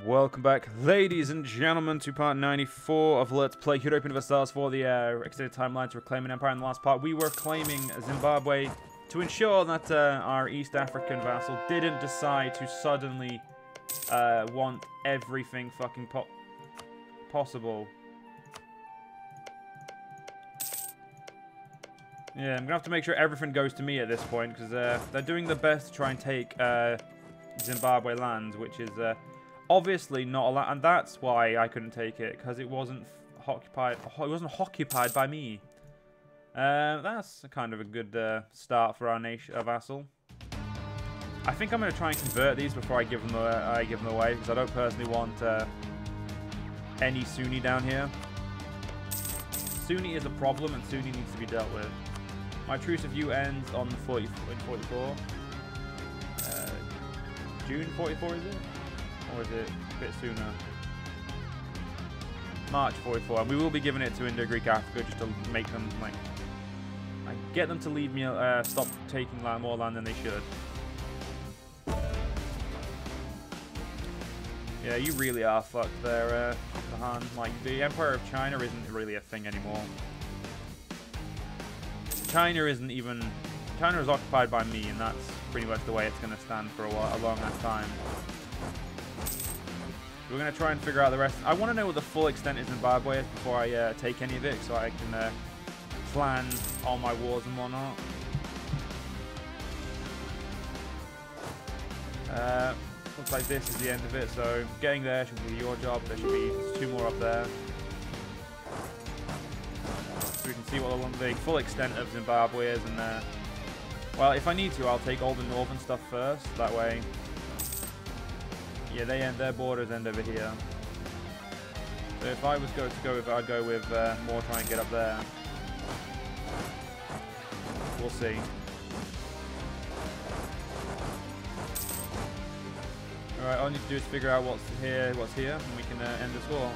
Welcome back, ladies and gentlemen, to part 94 of Let's Play Europa Universalis for the extended timeline to reclaim an empire. In the last part, we were claiming Zimbabwe to ensure that our East African vassal didn't decide to suddenly want everything fucking possible. Yeah, I'm gonna have to make sure everything goes to me at this point, because they're doing their best to try and take Zimbabwe land, which is obviously not a lot, and that's why I couldn't take it, because it wasn't occupied. It wasn't occupied by me. That's kind of a good start for our nation, vassal. I think I'm going to try and convert these before I give them away, because I don't personally want any Sunni down here. Sunni is a problem, and Sunni needs to be dealt with. My truce of you ends on the 44. June 44, is it? Or is it a bit sooner? March 44. And we will be giving it to Indo-Greek Africa just to make them, like get them to leave me, stop taking more land than they should. Yeah, you really are fucked there, Han. Like, the Empire of China isn't really a thing anymore. China isn't even... China is occupied by me, and that's pretty much the way it's going to stand for a long ass time. We're going to try and figure out the rest. I want to know what the full extent of Zimbabwe is before I take any of it, so I can plan all my wars and whatnot. Looks like this is the end of it, so getting there should be your job. There should be 2 more up there. So we can see what the full extent of Zimbabwe is, and well, if I need to, I'll take all the northern stuff first. That way, yeah, their borders end over here. So if I was going to go with, I'd go with more try and get up there. We'll see. Alright, all I need to do is figure out what's here, and we can end this war.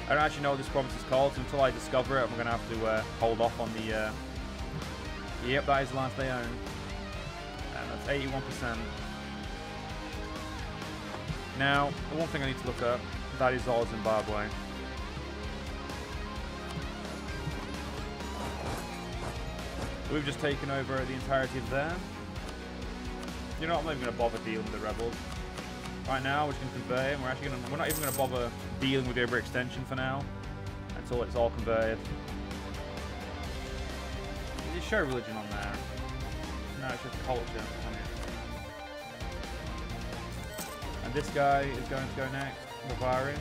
I don't actually know what this province is called, so until I discover it, I'm going to have to hold off on the... Yep, that is the last they own. And that's 81%. Now, the one thing I need to look up, that is all Zimbabwe. We've just taken over the entirety of there. You know what, I'm not even going to bother dealing with the rebels. Right now, we're just going to convey, and we're not even going to bother dealing with the overextension for now, until it's all converted. Did it show religion on there? No, it's just culture. And this guy is going to go next, Bavaria.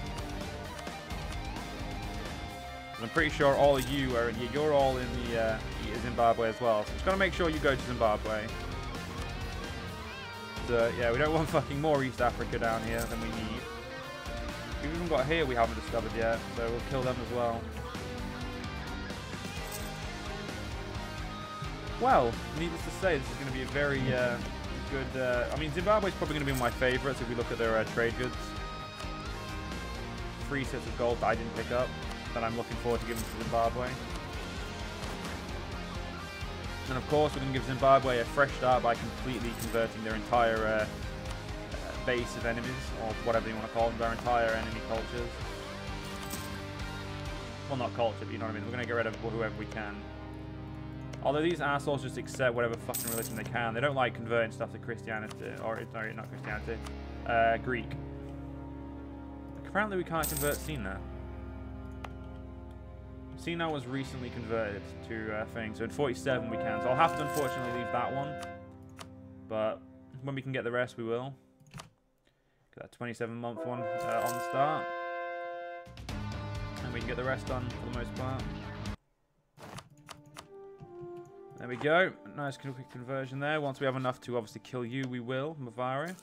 I'm pretty sure all of you are, you're all in the Zimbabwe as well. So just got to make sure you go to Zimbabwe. Yeah, we don't want fucking more East Africa down here than we need. We've even got here we haven't discovered yet, so we'll kill them as well. Well, needless to say, this is going to be a very good... I mean, Zimbabwe's probably going to be my favourites if we look at their trade goods. 3 sets of gold that I didn't pick up, that I'm looking forward to giving to Zimbabwe. And of course, we're going to give Zimbabwe a fresh start by completely converting their entire base of enemies, or whatever you want to call them, their entire enemy cultures. Well, not culture, but you know what I mean. We're going to get rid of whoever we can. Although these assholes just accept whatever fucking religion they can. They don't like converting stuff to Christianity, or, sorry, not Christianity, Greek. Apparently we can't convert Sina. Sina was recently converted to thing, so in 47 we can. So I'll have to unfortunately leave that one, but when we can get the rest, we will. Get that 27-month one on the start, and we can get the rest done for the most part. There we go. Nice quick conversion there. Once we have enough to obviously kill you, we will, Mavari.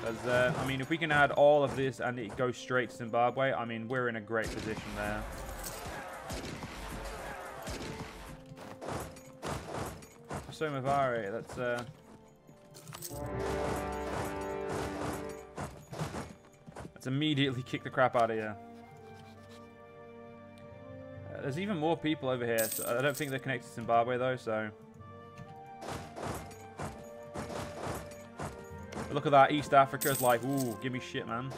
As, I mean, if we can add all of this and it goes straight to Zimbabwe, I mean, we're in a great position there. So, Mavari, let's immediately kick the crap out of you. There's even more people over here. So I don't think they're connected to Zimbabwe, though, so... Look at that, East Africa is like, ooh, give me shit, man.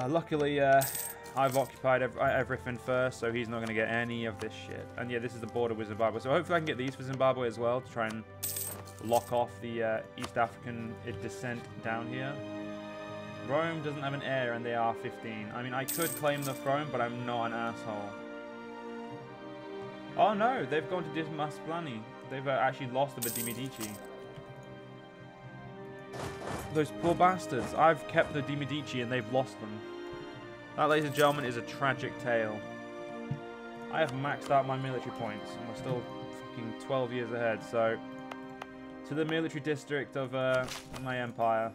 Luckily, I've occupied everything first, so he's not going to get any of this shit. And yeah, this is the border with Zimbabwe, so hopefully I can get these for Zimbabwe as well to try and lock off the East African descent down here. Rome doesn't have an heir, and they are 15. I mean, I could claim the throne, but I'm not an asshole. Oh no, they've gone to Dismasplani. They've actually lost the Di Medici. Those poor bastards. I've kept the Di Medici and they've lost them. That, ladies and gentlemen, is a tragic tale. I have maxed out my military points and we're still fucking 12 years ahead, so... To the military district of my empire.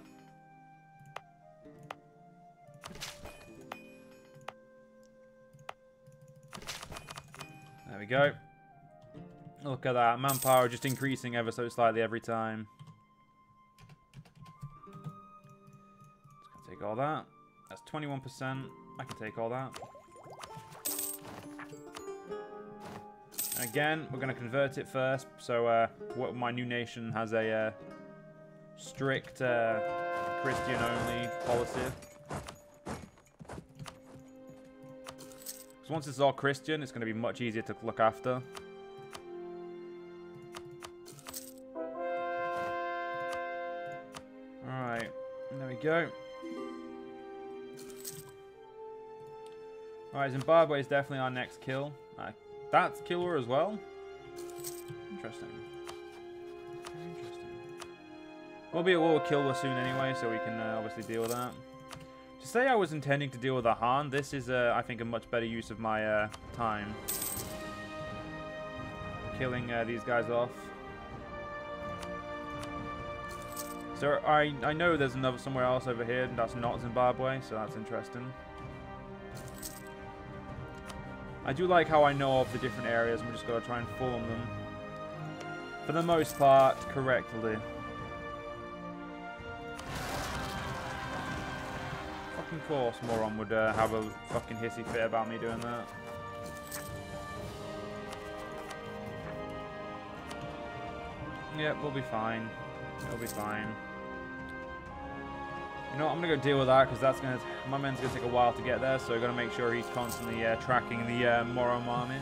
There we go. Look at that. Manpower just increasing ever so slightly every time. Just gonna take all that. That's 21%. I can take all that. And again, we're gonna convert it first. So my new nation has a strict Christian-only policy. Because once it's all Christian, it's gonna be much easier to look after. Alright, there we go. Alright, Zimbabwe is definitely our next kill. That's killer as well. Interesting. Interesting. We'll be at war with Kilwa soon anyway, so we can obviously deal with that. To say I was intending to deal with the Han, this is, I think, a much better use of my time. Killing these guys off. So I know there's another somewhere else over here, and that's not Zimbabwe, so that's interesting. I do like how I know of the different areas, and we just gotta try and form them. For the most part, correctly. Fucking course, moron would have a fucking hissy fit about me doing that. Yep, we'll be fine. It'll be fine. You know what, I'm gonna go deal with that because that's gonna. My man's gonna take a while to get there, so I'm gonna make sure he's constantly tracking the Moron army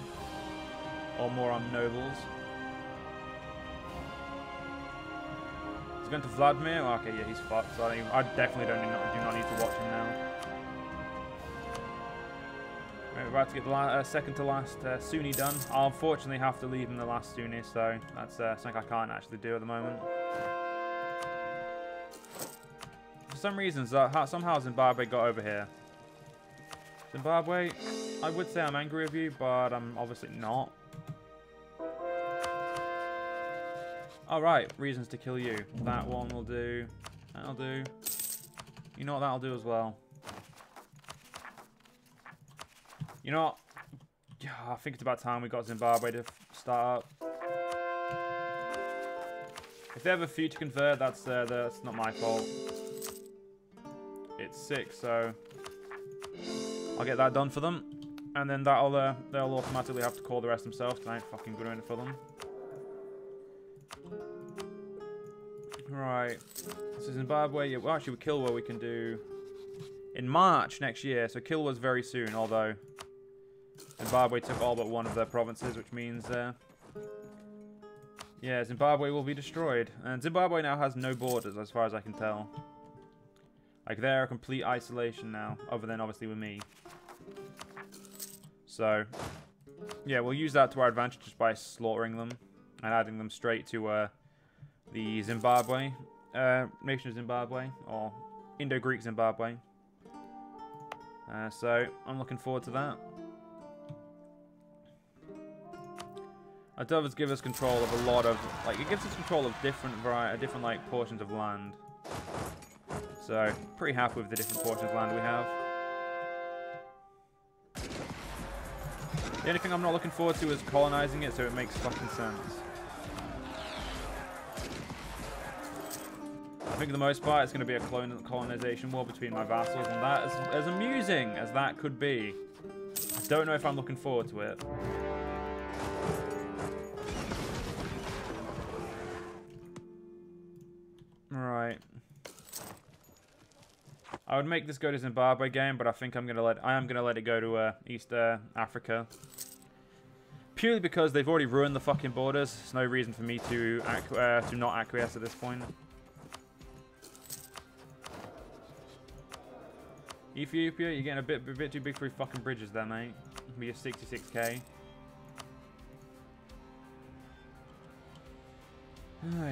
or Moron nobles. He's going to Vladimir. Oh, okay, yeah, he's fucked. So I definitely do not need to watch him now. Right, we're about to get the second to last Sunni done. I'll unfortunately have to leave him the last Sunni, so that's something I can't actually do at the moment. For some reasons, somehow Zimbabwe got over here. Zimbabwe, I would say I'm angry with you, but I'm obviously not. Alright, reasons to kill you. That one will do. That'll do. You know what that'll do as well. You know what? I think it's about time we got Zimbabwe to start up. If they have a feat to convert, that's not my fault. It's 6, so I'll get that done for them, and then they'll automatically have to call the rest themselves. Cause I ain't fucking doing it for them. Right, so Zimbabwe. Yeah, well, actually, with Kilwa we can do in March next year. So Kilwa's very soon, although Zimbabwe took all but one of their provinces, which means yeah, Zimbabwe will be destroyed. And Zimbabwe now has no borders, as far as I can tell. Like, they're a complete isolation now, other than, obviously, with me. So, yeah, we'll use that to our advantage just by slaughtering them and adding them straight to the Zimbabwe, nation of Zimbabwe, or Indo-Greek Zimbabwe. So, I'm looking forward to that. It does give us control of a lot of, like, it gives us control of different like, portions of land. So, pretty happy with the different portions of land we have. The only thing I'm not looking forward to is colonizing it, so it makes fucking sense. I think for the most part, it's going to be a colonization war between my vassals, and that, as amusing as that could be, I don't know if I'm looking forward to it. I would make this go to Zimbabwe game, but I think I am gonna let it go to East Africa. Purely because they've already ruined the fucking borders. There's no reason for me to not acquiesce at this point. Ethiopia, you're getting a bit too big for your fucking bridges there, mate. Be a 66k.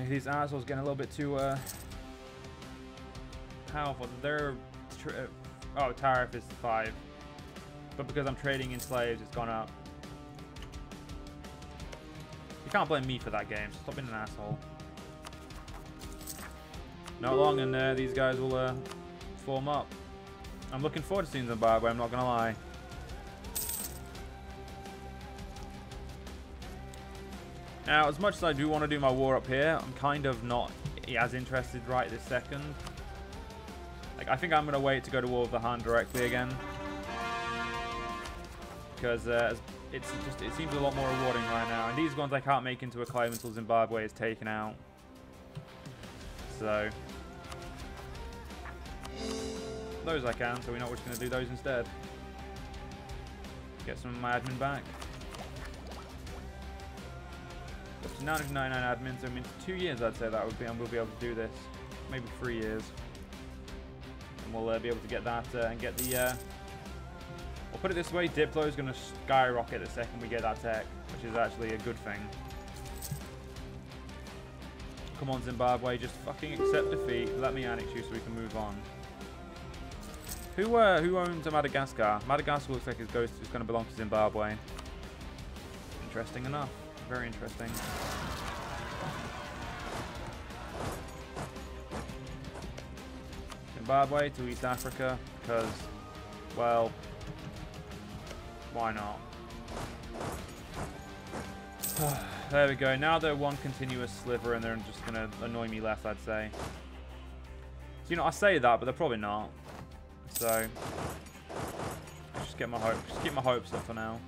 These assholes getting a little bit too powerful. Their tariff is 5, but because I'm trading in slaves, it's gone up. You can't blame me for that game. So stop being an asshole. Not long, and these guys will form up. I'm looking forward to seeing Zimbabwe. I'm not gonna lie. Now, as much as I do want to do my war up here, I'm kind of not as interested right this second. Like, I think I'm going to wait to go to war with the Han directly again. Because it seems a lot more rewarding right now. And these ones I can't make into a claim until Zimbabwe is taken out. So, those I can, so we know we're just going to do those instead. Get some of my admin back. Up to 999 admin, so in 2 years I'd say that would be, and we'll be able to do this. Maybe 3 years. And we'll be able to get that and get the... I'll put it this way, Diplo is going to skyrocket the second we get that tech, which is actually a good thing. Come on, Zimbabwe, just fucking accept defeat. Let me annex you so we can move on. Who owns Madagascar? Madagascar looks like it's going to belong to Zimbabwe. Interesting enough. Very interesting. Zimbabwe to East Africa, because, well, why not? There we go. Now they're one continuous sliver, and they're just going to annoy me less, I'd say. So, you know, I say that, but they're probably not. So, just keep my hopes up for now.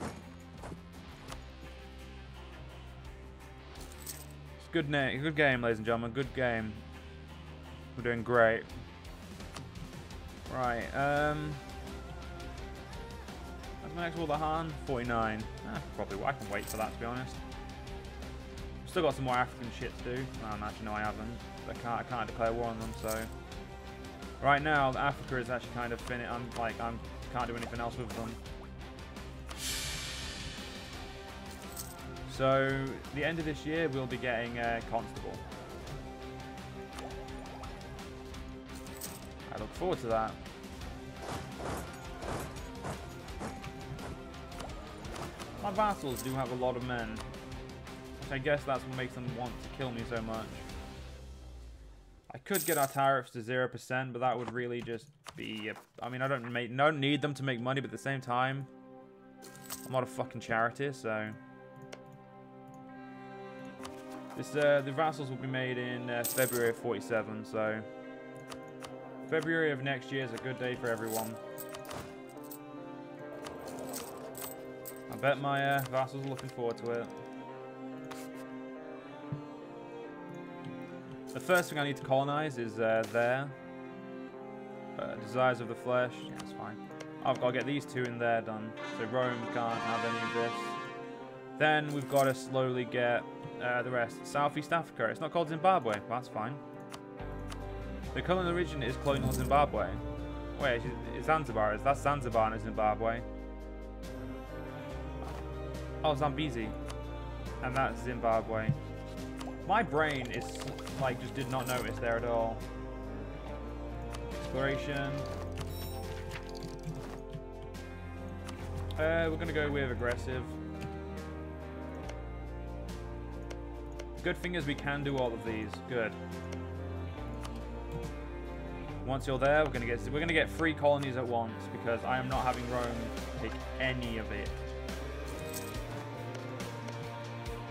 Good game, ladies and gentlemen. Good game. We're doing great. Right. That's my next war, the Han. 49. Probably. I can wait for that, to be honest. Still got some more African shit to do. Actually, no, I haven't. I can't declare war on them. So right now, Africa is actually kind of finished. I can't do anything else with them. So, the end of this year, we'll be getting Constable. I look forward to that. My vassals do have a lot of men. Which I guess that's what makes them want to kill me so much. I could get our tariffs to 0%, but that would really just be... I mean, I don't need them to make money, but at the same time, I'm not a fucking charity, so... the vassals will be made in February of 47, so February of next year is a good day for everyone. I bet my vassals are looking forward to it. The first thing I need to colonize is there. Desires of the Flesh, yeah, that's fine. I've got to get these two in there done, so Rome can't have any of this. Then we've got to slowly get the rest. Southeast Africa. It's not called Zimbabwe. That's fine. The colonial region is Colonial Zimbabwe. Wait, it's Zanzibar. That's Zanzibar and Zimbabwe. Oh, Zambezi. And that's Zimbabwe. My brain is, like, just did not notice there at all. Exploration. We're going to go with aggressive. Good thing is we can do all of these. Good. Once you're there, we're gonna get 3 colonies at once because I am not having Rome take any of it.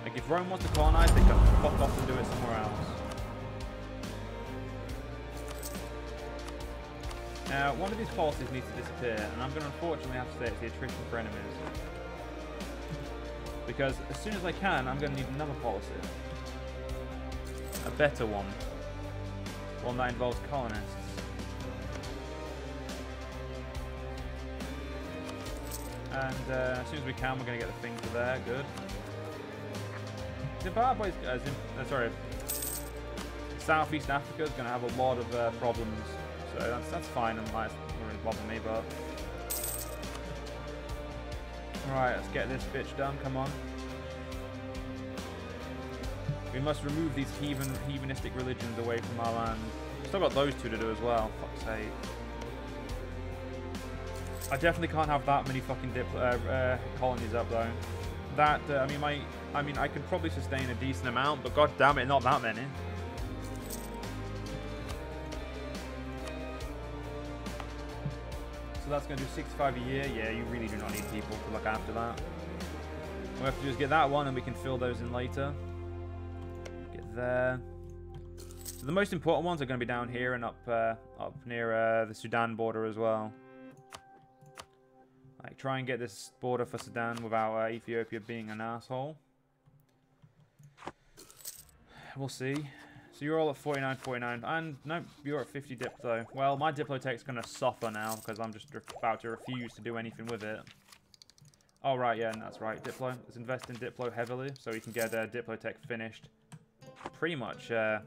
Like if Rome wants to colonize, they can fuck off and do it somewhere else. Now, one of these policies needs to disappear, and I'm gonna unfortunately have to say it's the attrition for enemies. Because as soon as I can, I'm gonna need another policy. A better one. One that involves colonists. And as soon as we can, we're going to get the thing to there. Good. Zimbabwe's... sorry. Southeast Africa is going to have a lot of problems. So that's fine. And like, it doesn't really bother me, but... Alright, let's get this bitch done. Come on. We must remove these heathenistic religions away from our land. Still got those two to do as well. Fuck's sake. I definitely can't have that many fucking colonies up though. That I mean, I could probably sustain a decent amount, but god damn it, not that many. So that's going to do 65 a year. Yeah, you really do not need people to look after that. What we have to do is get that one, and we can fill those in later. Get there. So the most important ones are going to be down here and up near the Sudan border as well. Like, try and get this border for Sudan without Ethiopia being an asshole. We'll see. So you're all at 49, 49. And, nope, you're at 50 Diplo. Well, my Diplotech's going to suffer now because I'm just about to refuse to do anything with it. Oh, right, yeah, that's right. Diplo. Let's invest in Diplo heavily so we can get Diplotech finished. Pretty much, as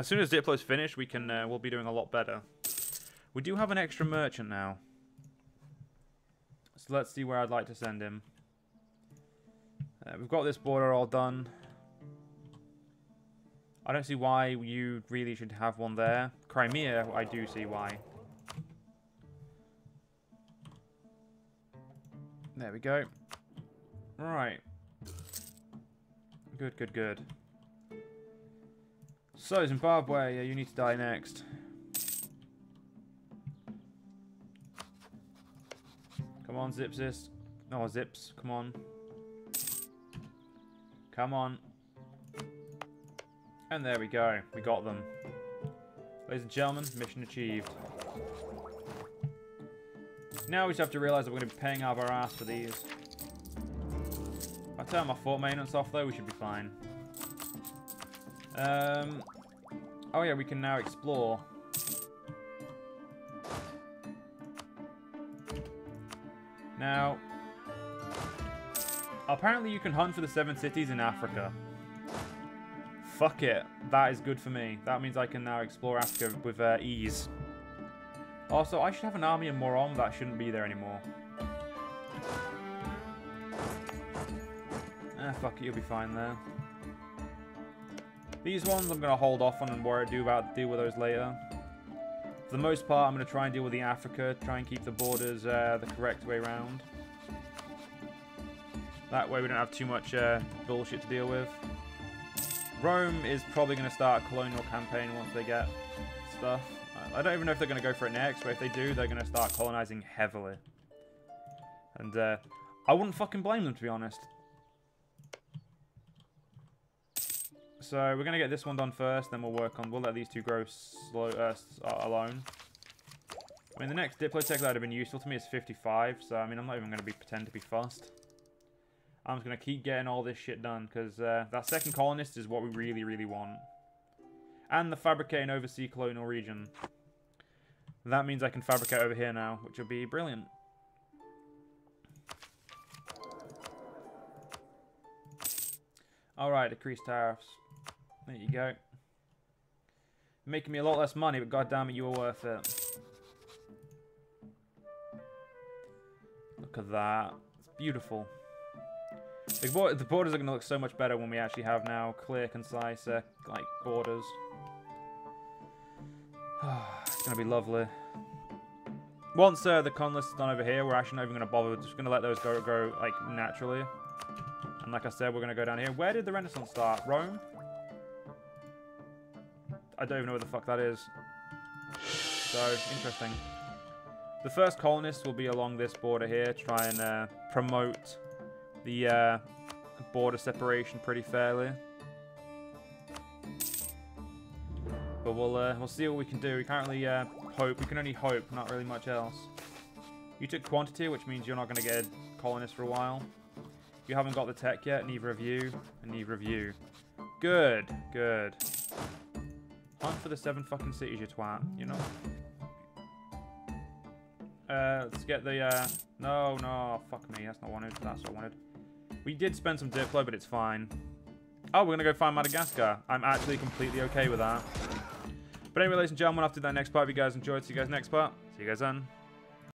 soon as Diplo's finished, we'll be doing a lot better. We do have an extra merchant now. So let's see where I'd like to send him. We've got this border all done. I don't see why you really should have one there. Crimea, I do see why. There we go. Right. Good, good, good. So, Zimbabwe, yeah, you need to die next. Come on, Zipsis. No, Zips, come on. Come on. And there we go. We got them. Ladies and gentlemen, mission achieved. Now we just have to realize that we're going to be paying out of our ass for these. If I turn my fort maintenance off, though, we should be fine. Oh yeah, we can now explore. Now, apparently you can hunt for the 7 cities in Africa. Fuck it. That is good for me. That means I can now explore Africa with ease. Also, I should have an army in Moron that shouldn't be there anymore. Fuck it, you'll be fine there. These ones I'm going to hold off on and deal with those later. For the most part, I'm going to try and deal with the Africa, try and keep the borders the correct way around. That way we don't have too much bullshit to deal with. Rome is probably going to start a colonial campaign once they get stuff. I don't even know if they're going to go for it next, but if they do, they're going to start colonizing heavily. And I wouldn't fucking blame them, to be honest. So we're going to get this one done first, then we'll let these two grow alone. I mean, the next Diplotech that would have been useful to me is 55, so I mean, I'm not even going to pretend to be fussed. I'm just going to keep getting all this shit done, because that second colonist is what we really, really want. And the fabricate and oversee colonial region. That means I can fabricate over here now, which will be brilliant. Alright, decrease tariffs. There you go. Making me a lot less money, but goddammit, you were worth it. Look at that. It's beautiful. The borders are going to look so much better when we actually have now clear, concise, like, borders. It's going to be lovely. Once the con list is done over here, we're actually not even going to bother. We're just going to let those go like, naturally. And like I said, we're going to go down here. Where did the Renaissance start? Rome? I don't even know what the fuck that is. So, interesting. The first colonists will be along this border here to try and promote the border separation pretty fairly. But we'll see what we can do. We can't really hope. We can only hope, not really much else. You took quantity, which means you're not going to get a colonist for a while. You haven't got the tech yet, neither of you, and neither of you. Good, good. Hunt for the 7 fucking cities, you twat, you know? Let's get the, no, fuck me, that's not what I wanted, that's what I wanted. We did spend some diplo, but it's fine. Oh, we're gonna go find Madagascar. I'm actually completely okay with that. But anyway, ladies and gentlemen, after that next part, if you guys enjoyed, see you guys next part. See you guys then.